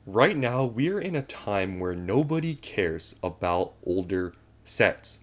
Right now, we're in a time where nobody cares about older sets.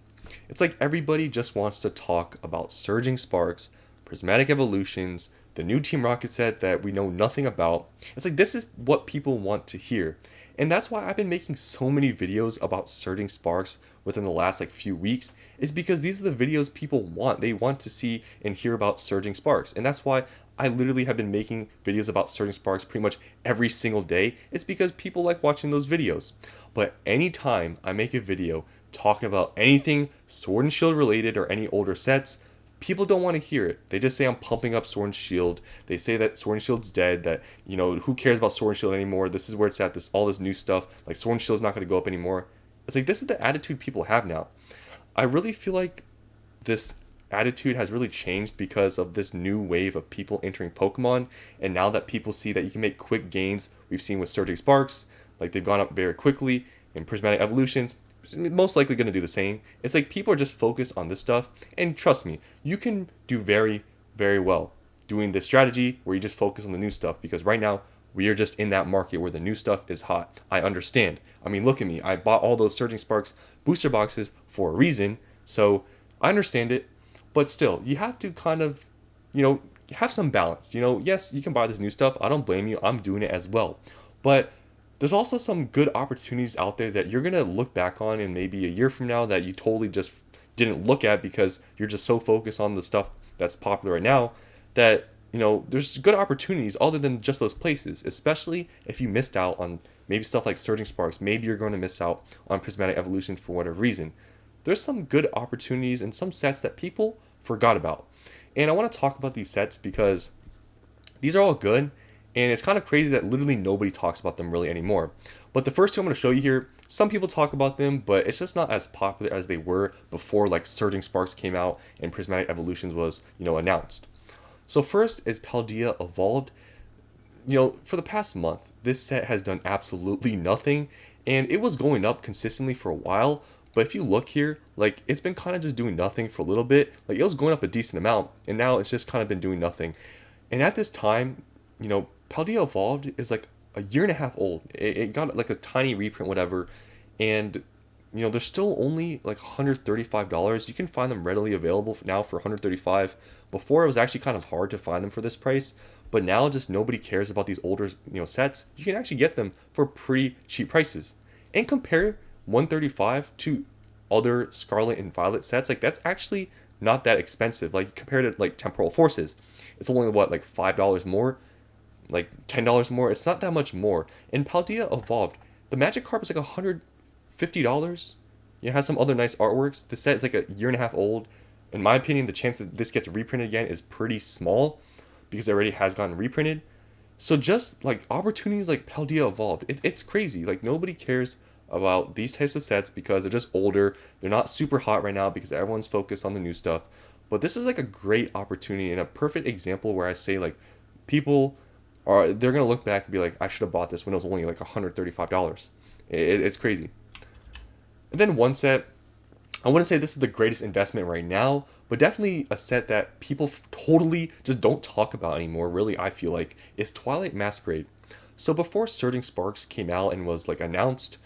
It's like everybody just wants to talk about surging sparks, prismatic evolutions, the new Team Rocket set that we know nothing about. It's like this is what people want to hear. And that's why I've been making so many videos about surging sparks within the last few weeks, is because these are the videos people want. They want to see and hear about surging sparks. And that's why I literally have been making videos about surging sparks pretty much every single day. It's because people like watching those videos. But anytime I make a video talking about anything Sword and Shield related or any older sets, people don't want to hear it. They just say I'm pumping up Sword and Shield. They say that Sword and Shield's dead, that, who cares about Sword and Shield anymore? This is where it's at, all this new stuff. Like, Sword and Shield's not going to go up anymore. It's like, this is the attitude people have now. I really feel like this attitude has really changed because of this new wave of people entering Pokemon. And now that people see that you can make quick gains, we've seen with Surging Sparks, like they've gone up very quickly, and Prismatic Evolutions, most likely going to do the same. It's like people are just focused on this stuff. And trust me, you can do very, very well doing this strategy where you just focus on the new stuff, because right now we are just in that market where the new stuff is hot. I understand. I mean, look at me. I bought all those Surging Sparks booster boxes for a reason. So I understand it. But still, you have to kind of, have some balance. Yes, you can buy this new stuff. I don't blame you. I'm doing it as well. But there's also some good opportunities out there that you're going to look back on in maybe a year from now that you totally just didn't look at because you're just so focused on the stuff that's popular right now that, there's good opportunities other than just those places, especially if you missed out on maybe stuff like Surging Sparks. Maybe you're going to miss out on Prismatic Evolution for whatever reason. There's some good opportunities and some sets that people forgot about. And I want to talk about these sets because these are all good, and it's kind of crazy that literally nobody talks about them really anymore. But the first two I'm going to show you here, some people talk about them, but it's just not as popular as they were before Surging Sparks came out and Prismatic Evolutions was, announced. So first is Paldea Evolved. For the past month, this set has done absolutely nothing, and it was going up consistently for a while. But if you look here, it's been kind of just doing nothing for a little bit. It was going up a decent amount, and now it's just kind of been doing nothing. And at this time, Paldea Evolved is a year and a half old. It got a tiny reprint, whatever, and they're still only $135. You can find them readily available now for $135. Before, it was actually kind of hard to find them for this price, but now just nobody cares about these older sets. You can actually get them for pretty cheap prices. And compare 135 to other Scarlet and Violet sets, that's actually not that expensive. Compared to Temporal Forces, it's only $5 more, $10 more. It's not that much more. And Paldea Evolved, the Magikarp is $150. It has some other nice artworks. The set is a year and a half old. In my opinion, the chance that this gets reprinted again is pretty small because it already has gotten reprinted. So just opportunities like Paldea Evolved, it's crazy. Nobody cares about these types of sets because they're just older. They're not super hot right now because everyone's focused on the new stuff. But this is a great opportunity and a perfect example where I say people they're gonna look back and be I should have bought this when it was only $135. It's crazy. And then one set, I wouldn't say this is the greatest investment right now, but definitely a set that people totally just don't talk about anymore, really, I feel is Twilight Masquerade. So before Surging Sparks came out and was announced,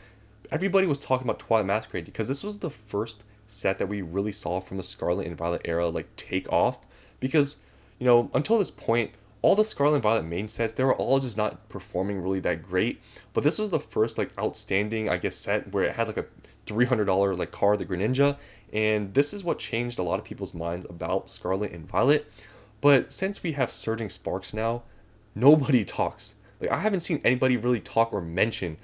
everybody was talking about Twilight Masquerade because this was the first set that we really saw from the Scarlet and Violet era take off. Because, until this point, all the Scarlet and Violet main sets, they were all just not performing really that great. But this was the first outstanding, I guess, set where it had a $300 card, the Greninja, and this is what changed a lot of people's minds about Scarlet and Violet. But since we have Surging Sparks now, nobody talks. I haven't seen anybody really talk or mention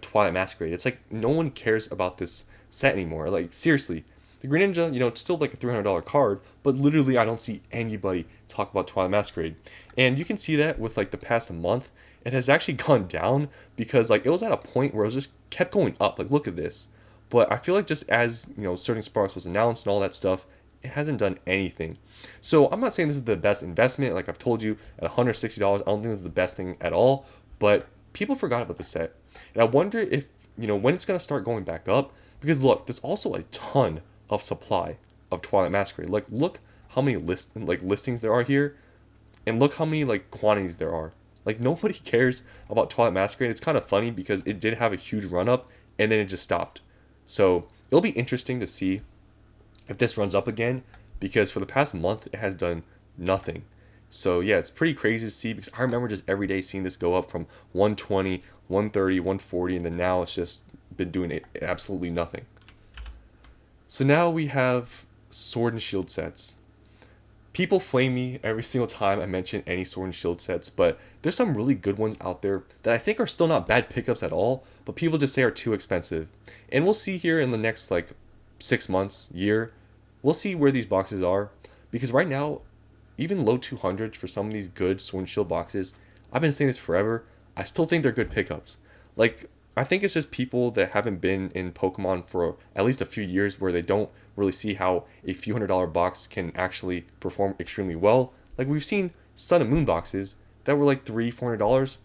Twilight Masquerade. It's no one cares about this set anymore. Seriously, the Greninja, it's still a $300 card, but literally I don't see anybody talk about Twilight Masquerade. And you can see that with the past month, it has actually gone down because it was at a point where it was just kept going up. Look at this. But I feel just as, Surging Sparks was announced and all that stuff, it hasn't done anything. So I'm not saying this is the best investment. I've told you, at $160, I don't think this is the best thing at all. But people forgot about the set. And I wonder if, when it's going to start going back up. Because look, there's also a ton of supply of Twilight Masquerade. Look how many listings there are here. And look how many quantities there are. Like nobody cares about Twilight Masquerade. It's kind of funny because it did have a huge run up and then it just stopped. So it'll be interesting to see if this runs up again, because for the past month it has done nothing. So yeah, it's pretty crazy to see, because I remember just every day seeing this go up from 120, 130, 140, and then now it's just been doing absolutely nothing. So now we have Sword and Shield sets. People flame me every single time I mention any Sword and Shield sets, but there's some really good ones out there that I think are still not bad pickups at all, but people just say are too expensive. And we'll see here in the next like 6 months, year, we'll see where these boxes are, because right now, even low 200s for some of these good Sword and Shield boxes, I've been saying this forever, I still think they're good pickups. Like, I think it's just people that haven't been in Pokemon for at least a few years where they don't really see how a few $100 box can actually perform extremely well. Like, we've seen Sun and Moon boxes that were like $300-$400.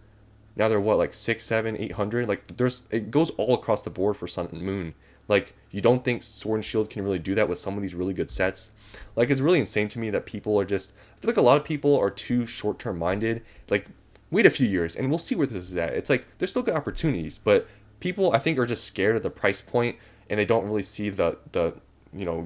Now they're what, like 6, 7, 800? Like, it goes all across the board for Sun and Moon. Like, you don't think Sword and Shield can really do that with some of these really good sets? Like, it's really insane to me that people are just, I feel like a lot of people are too short-term minded. Like, wait a few years and we'll see where this is at. It's like, there's still good opportunities, but people, I think, are just scared of the price point and they don't really see the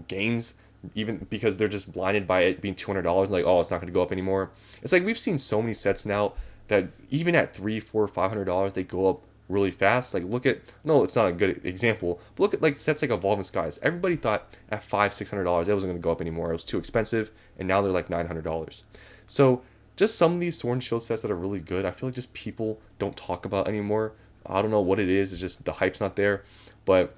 gains, even because they're just blinded by it being $200 and like, oh, it's not going to go up anymore. It's like, we've seen so many sets now that even at $300, $400, $500, they go up really fast. Like, look at, no, it's not a good example, but look at like sets like Evolving Skies. Everybody thought at $500, $600 it wasn't going to go up anymore. It was too expensive, and now they're like $900. So just some of these Sword and Shield sets that are really good, I feel like just people don't talk about anymore. I don't know what it is. It's just the hype's not there. But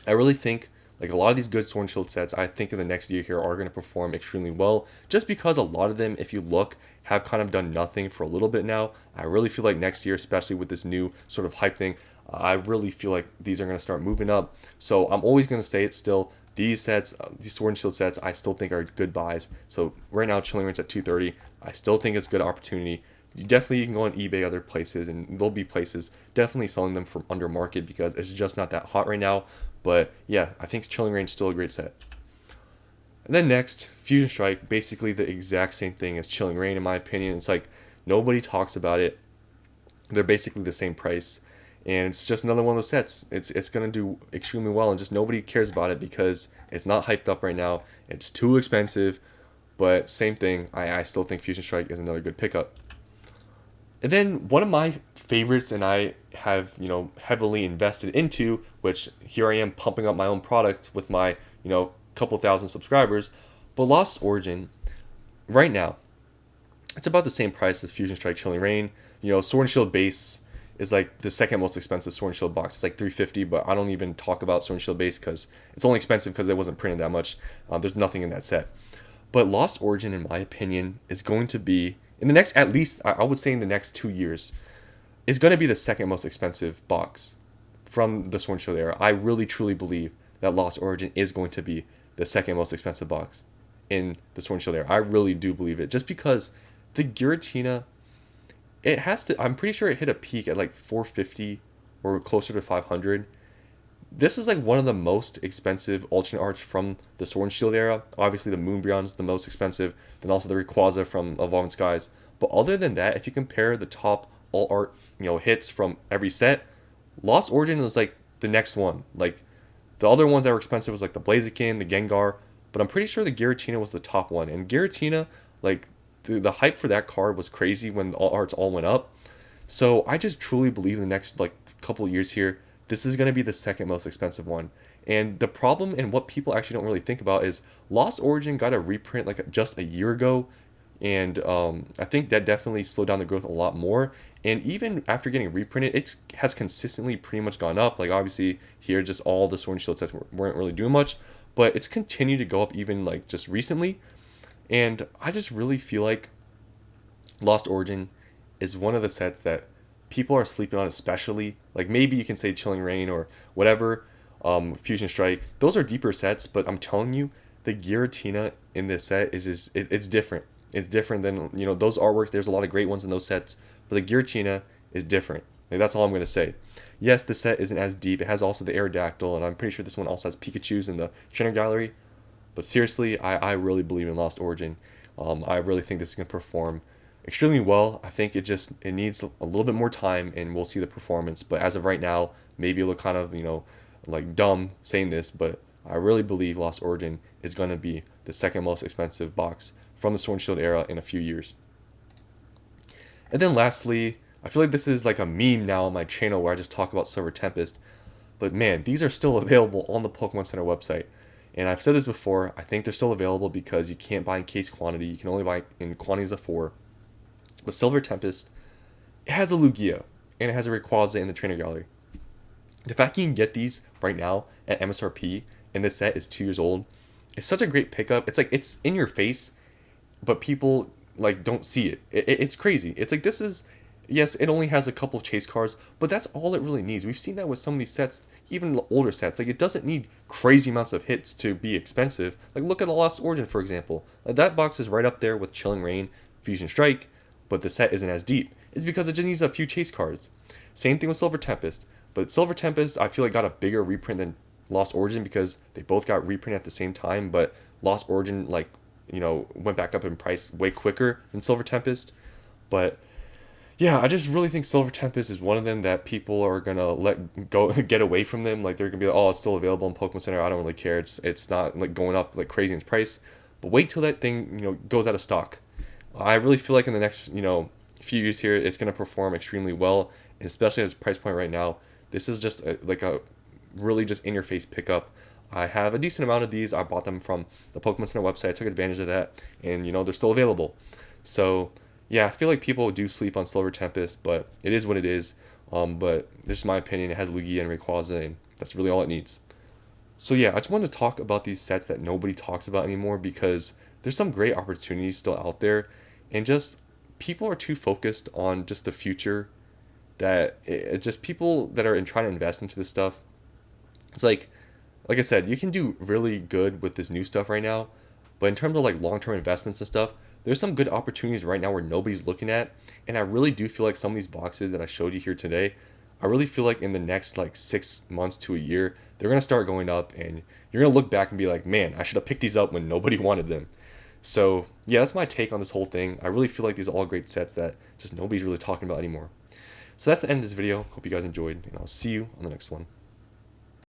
I really think like a lot of these good Sword and Shield sets, I think in the next year here are going to perform extremely well, just because a lot of them, if you look, have kind of done nothing for a little bit now. I really feel like next year, especially with this new sort of hype thing, I really feel like these are going to start moving up. So I'm always going to say it still. These sets, these Sword and Shield sets, I still think are good buys. So right now, Chilling Reigns at 230. I still think it's a good opportunity. You can go on eBay, other places, and there'll be places definitely selling them from under market because it's just not that hot right now. But yeah, I think Chilling Reigns is still a great set. And then next, Fusion Strike, basically the exact same thing as Chilling Reign in my opinion. It's like nobody talks about it. They're basically the same price. And it's just another one of those sets. It's going to do extremely well, and just nobody cares about it because it's not hyped up right now. It's too expensive. But same thing, I still think Fusion Strike is another good pickup. And then one of my favorites, and I have, heavily invested into, which here I am pumping up my own product with my, couple thousand subscribers, but Lost Origin, right now, it's about the same price as Fusion Strike Chilling Reign. Sword and Shield base is like the second most expensive Sword and Shield box. It's like $350, but I don't even talk about Sword and Shield base because it's only expensive because it wasn't printed that much. There's nothing in that set. But Lost Origin, in my opinion, is going to be, in the next, at least, I would say in the next 2 years, is going to be the second most expensive box from the Sword and Shield era. I really, truly believe that Lost Origin is going to be the second most expensive box in the Sword and Shield era. I really do believe it. Just because the Giratina, it has to, I'm pretty sure it hit a peak at like 450 or closer to 500. This is like one of the most expensive alternate arts from the Sword and Shield era. Obviously, the Moonbreon is the most expensive. Then also the Rayquaza from Evolving Skies. But other than that, if you compare the top alt art, hits from every set, Lost Origin is like the next one. Like the other ones that were expensive was like the Blaziken, the Gengar. But I'm pretty sure the Giratina was the top one. And Giratina, like the hype for that card was crazy when the alt arts all went up. So I just truly believe in the next like couple years here, this is going to be the second most expensive one. And the problem, and what people actually don't really think about, is Lost Origin got a reprint like just a year ago. And I think that definitely slowed down the growth a lot more. And even after getting reprinted, it has consistently pretty much gone up. Like obviously here, just all the Sword and Shield sets weren't really doing much. But it's continued to go up even like just recently. And I just really feel like Lost Origin is one of the sets that people are sleeping on, especially like maybe you can say Chilling Reign or whatever, Fusion Strike. Those are deeper sets, but I'm telling you, the Giratina in this set is just it's different. It's different than those artworks. There's a lot of great ones in those sets, but the Giratina is different. Like, that's all I'm gonna say. Yes, the set isn't as deep. It has also the Aerodactyl, and I'm pretty sure this one also has Pikachu's in the trainer gallery. But seriously, I really believe in Lost Origin. I really think this is gonna perform extremely well. I think it needs a little bit more time, and we'll see the performance. But as of right now, maybe it'll look kind of like dumb saying this, but I really believe Lost Origin is going to be the second most expensive box from the Sword and Shield era in a few years. And then lastly, I feel like this is like a meme now on my channel where I just talk about Silver Tempest. But man, these are still available on the Pokemon Center website. And I've said this before, I think they're still available because you can't buy in case quantity. You can only buy in quantities of 4. But Silver Tempest, it has a Lugia, and it has a Rayquaza in the trainer gallery. The fact you can get these right now at MSRP, and this set is 2 years old, it's such a great pickup. It's like, it's in your face, but people like don't see it. It's crazy. It's like, this is, yes, it only has a couple of chase cards, but that's all it really needs. We've seen that with some of these sets, even the older sets. Like, it doesn't need crazy amounts of hits to be expensive. Like, look at the Lost Origin, for example. Like, that box is right up there with Chilling Reign, Fusion Strike, but the set isn't as deep. It's because it just needs a few chase cards. Same thing with Silver Tempest. But Silver Tempest, I feel like, got a bigger reprint than Lost Origin because they both got reprinted at the same time, but Lost Origin, like, went back up in price way quicker than Silver Tempest. But yeah, I just really think Silver Tempest is one of them that people are gonna let go, get away from them. Like, they're gonna be like, oh, it's still available in Pokemon Center. I don't really care. It's not like going up like crazy in price. But wait till that thing goes out of stock. I really feel like in the next few years here, it's gonna perform extremely well, and especially at its price point right now, this is just like a really just in your face pickup. I have a decent amount of these. I bought them from the Pokemon Center website. I took advantage of that, and they're still available. So yeah, I feel like people do sleep on Silver Tempest, but it is what it is. But this is my opinion. It has Lugia and Rayquaza, and that's really all it needs. So yeah, I just wanted to talk about these sets that nobody talks about anymore because there's some great opportunities still out there, and just people are too focused on just the future that just people that are trying to invest into this stuff. It's like I said, you can do really good with this new stuff right now, but in terms of like long-term investments and stuff, there's some good opportunities right now where nobody's looking at, and I really do feel like some of these boxes that I showed you here today, I really feel like in the next like 6 months to a year, they're gonna start going up, and you're gonna look back and be like, man, I should have picked these up when nobody wanted them. So yeah, that's my take on this whole thing. I really feel like these are all great sets that just nobody's really talking about anymore. So that's the end of this video. Hope you guys enjoyed, and I'll see you on the next one.